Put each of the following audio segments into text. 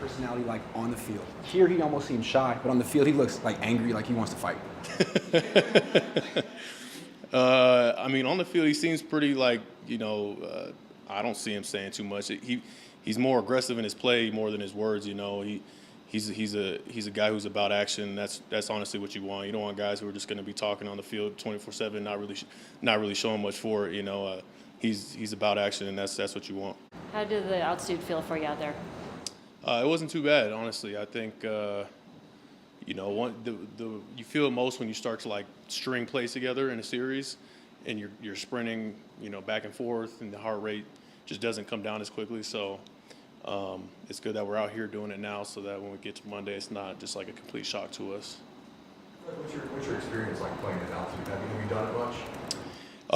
personality like on the field? Here he almost seems shy, but on the field he looks like angry, like he wants to fight. I mean, on the field he seems pretty like, I don't see him saying too much. He's more aggressive in his play more than his words. He's a guy who's about action. That's honestly what you want. You don't want guys who are just going to be talking on the field 24/7, not really showing much for it. He's about action, and that's what you want. How did the altitude feel for you out there? It wasn't too bad, honestly. I think you feel it most when you start to like string plays together in a series, and you're sprinting, back and forth, and the heart rate just doesn't come down as quickly. So it's good that we're out here doing it now, so that when we get to Monday, it's not just like a complete shock to us. What's your experience like playing at altitude? Have you done it much?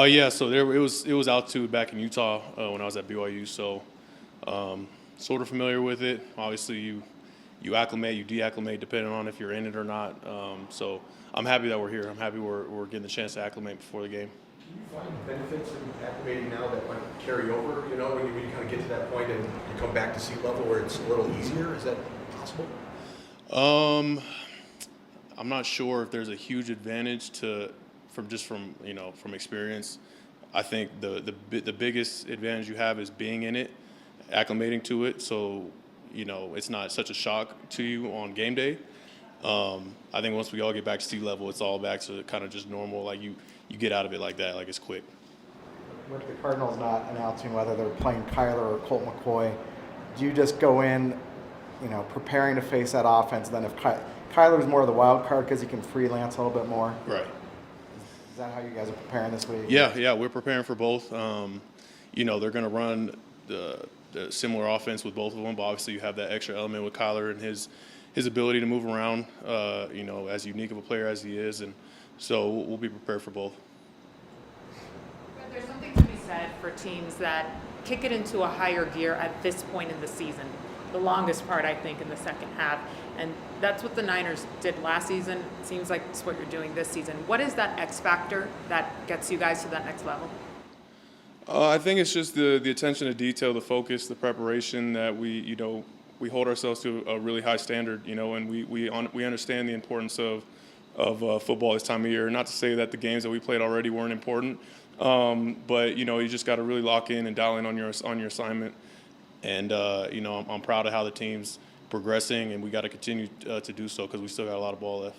Yeah. So it was altitude back in Utah when I was at BYU. So sort of familiar with it. Obviously, you acclimate, you deacclimate depending on if you're in it or not. So I'm happy that we're here. I'm happy we're getting the chance to acclimate before the game. Do you find benefits in acclimating now that might carry over, when you kind of get to that point and you come back to sea level where it's a little easier? Is that possible? I'm not sure if there's a huge advantage from experience. I think the biggest advantage you have is being in it, acclimating to it, so it's not such a shock to you on game day. I think once we all get back to sea level, it's all back to kind of just normal. Like you get out of it like that, like it's quick. With the Cardinals not announcing whether they're playing Kyler or Colt McCoy, do you just go in, preparing to face that offense? Then if Kyler's more of the wild card because he can freelance a little bit more, right? Is that how you guys are preparing this week? Yeah, we're preparing for both. They're going to run the similar offense with both of them, but obviously you have that extra element with Kyler and his ability to move around, as unique of a player as he is, and so we'll be prepared for both. There's something to be said for teams that kick it into a higher gear at this point in the season, the longest part, I think, in the second half. And that's what the Niners did last season. It seems like it's what you're doing this season. What is that X factor that gets you guys to that next level? I think it's just the attention to detail, the focus, the preparation that we hold ourselves to a really high standard, and we understand the importance of football this time of year. Not to say that the games that we played already weren't important, but you just got to really lock in and dial in on your assignment. And I'm proud of how the team's progressing, and we got to continue to do so because we still got a lot of ball left.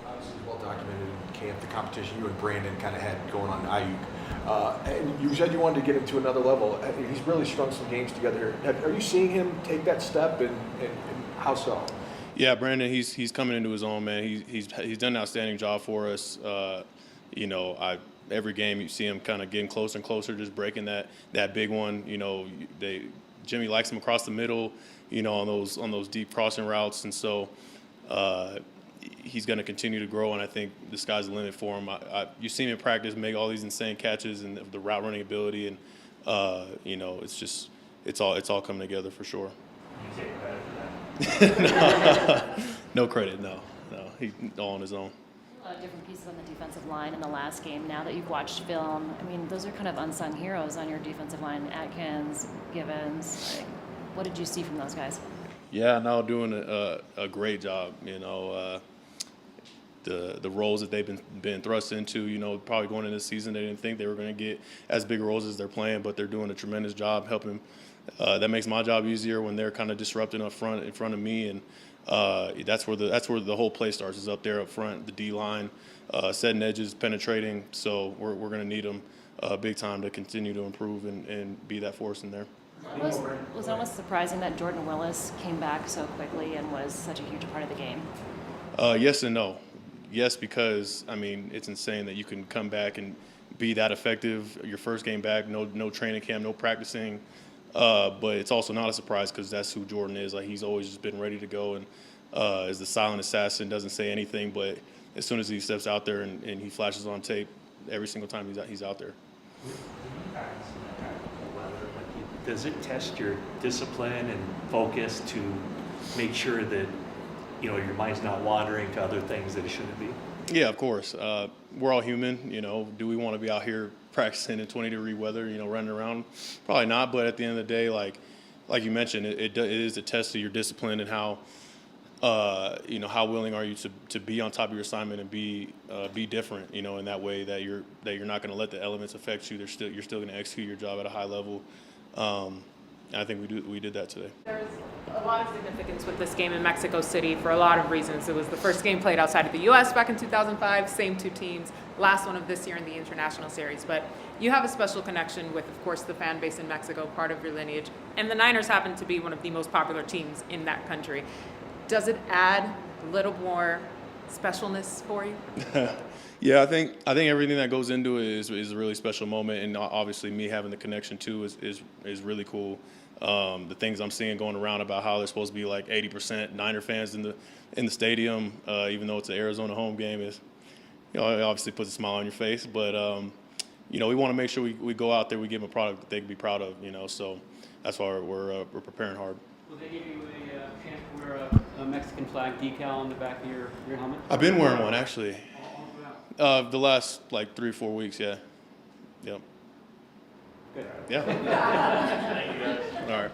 Obviously, well documented in camp, the competition you and Brandon kind of had going on Aiyuk. And you said you wanted to get him to another level. He's really strung some games together here. Are you seeing him take that step, and how so? Yeah, Brandon, he's coming into his own, man. He's done an outstanding job for us. Every game you see him kind of getting closer and closer, just breaking that big one. Jimmy likes him across the middle, on those deep crossing routes, and so he's going to continue to grow. And I think the sky's the limit for him. You've seen him in practice make all these insane catches and the route running ability, and it's all coming together for sure. You take credit for that? No credit, no. He's all on his own. A lot of different pieces on the defensive line in the last game. Now that you've watched film, I mean, those are kind of unsung heroes on your defensive line. Atkins, Givens. What did you see from those guys? Yeah, no, doing a great job. The roles that they've been thrust into. Probably going into the season, they didn't think they were going to get as big roles as they're playing, but they're doing a tremendous job helping. That makes my job easier when they're kind of disrupting up front in front of me, and that's where the whole play starts, is up there up front, the D line, setting edges, penetrating. So we're going to need them big time to continue to improve and be that force in there. Was it almost surprising that Jordan Willis came back so quickly and was such a huge part of the game? Yes and no. Yes, because it's insane that you can come back and be that effective your first game back, no training camp, no practicing. But it's also not a surprise because that's who Jordan is. Like, he's always just been ready to go, and is the silent assassin, doesn't say anything, but as soon as he steps out there and he flashes on tape, every single time he's out there. Does it test your discipline and focus to make sure that your mind's not wandering to other things that it shouldn't be? Yeah, of course. We're all human. Do we want to be out here practicing in 20-degree weather, running around? Probably not. But at the end of the day, like you mentioned, it is a test of your discipline and how how willing are you to be on top of your assignment and be different, in that way that you're not going to let the elements affect you. You're still going to execute your job at a high level. And I think we did that today. There's a lot of significance with this game in Mexico City for a lot of reasons. It was the first game played outside of the U.S. back in 2005, same two teams, last one of this year in the International Series. But you have a special connection with, of course, the fan base in Mexico, part of your lineage. And the Niners happen to be one of the most popular teams in that country. Does it add a little more specialness for you? Yeah, I think everything that goes into it is a really special moment, and obviously me having the connection too is really cool. The things I'm seeing going around about how there's supposed to be like 80% Niner fans in the stadium, even though it's an Arizona home game, is it obviously puts a smile on your face. But we want to make sure we go out there, we give them a product that they can be proud of. So that's why we're preparing hard. Will they give you a chance to wear a Mexican flag decal on the back of your helmet? I've been wearing one actually. All throughout. The last like 3 or 4 weeks, yeah. Yep. Good. Yeah. All right.